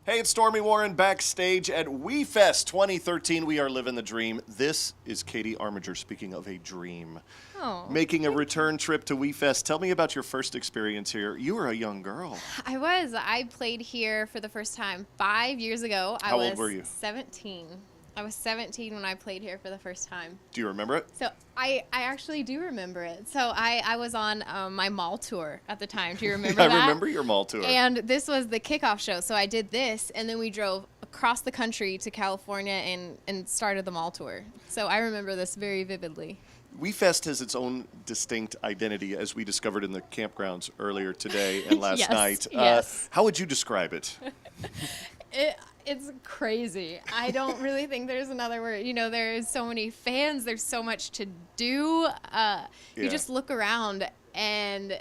Hey, it's Stormy Warren backstage at WeFest 2013. We are living the dream. This is Katie Armiger, speaking of a dream. Oh. Making a return trip to WeFest. Tell me about your first experience here. You were a young girl. I was. I played here for the first time 5 years ago. How old were you? 17. I was 17 when I played here for the first time. Do you remember it? So I actually do remember it. So I was on my mall tour at the time. Do you remember that? I remember your mall tour. And this was the kickoff show. So I did this, and then we drove across the country to California and started the mall tour. So I remember this very vividly. WeFest has its own distinct identity, as we discovered in the campgrounds earlier today and last Yes, night. yes. How would you describe it? It's crazy. I don't really think there's another word. You know, there's so many fans. There's so much to do. You just look around, and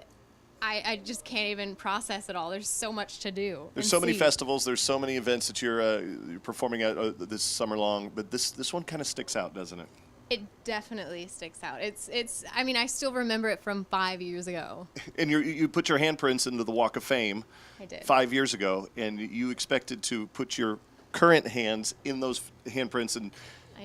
I just can't even process it all. There's so much to do. There's so many festivals. There's so many events that you're performing at this summer long. But this one kind of sticks out, doesn't it? It definitely sticks out. I mean, I still remember it from 5 years ago. And you put your handprints into the Walk of Fame. I did. 5 years ago, and you expected to put your current hands in those handprints and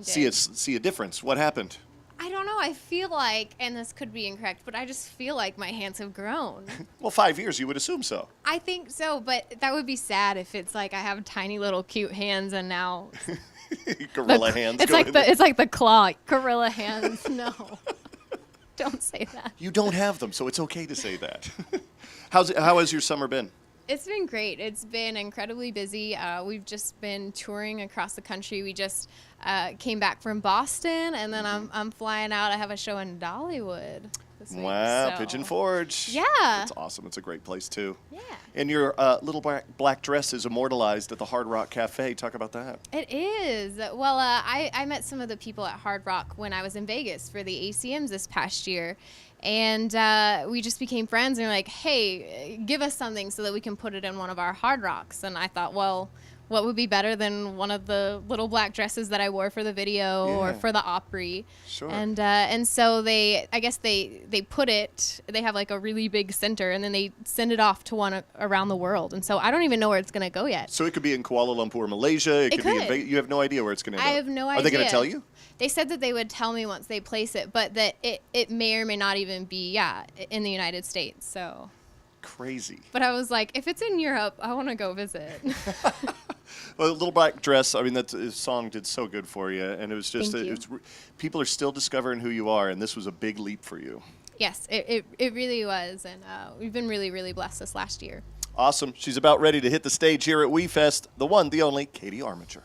see a difference. What happened? I don't know. I feel like, and this could be incorrect, but I just feel like my hands have grown. Well, 5 years, you would assume so. I think so, but that would be sad if it's like I have tiny little cute hands and now Gorilla hands. It's like the claw gorilla hands. No, don't say that. You don't have them, so it's okay to say that. How has your summer been? It's been great. It's been incredibly busy. We've just been touring across the country. We just came back from Boston, and then I'm flying out. I have a show in Dollywood this week. Wow, so. Pigeon Forge. Yeah. That's awesome. It's a great place, too. Yeah. And your little black dress is immortalized at the Hard Rock Cafe. Talk about that. It is. Well, I met some of the people at Hard Rock when I was in Vegas for the ACMs this past year. And we just became friends, and we're like, hey, give us something so that we can put it in one of our Hard Rocks. And I thought, well, what would be better than one of the little black dresses that I wore for the video or for the Opry? Sure. And so they put it, they have like a really big center, and then they send it off to one around the world. And so I don't even know where it's going to go yet. So it could be in Kuala Lumpur, Malaysia. It could be in Vegas. You have no idea where it's going to end up. I have no idea. Are they going to tell you? They said that they would tell me once they place it, but that it may or may not even be, in the United States. So crazy. But I was like, if it's in Europe, I want to go visit. Well, Little Black Dress, I mean, that song did so good for you. And it was just, people are still discovering who you are, and this was a big leap for you. Yes, it really was. And we've been really, really blessed this last year. Awesome. She's about ready to hit the stage here at WeFest. The one, the only, Katie Armiger.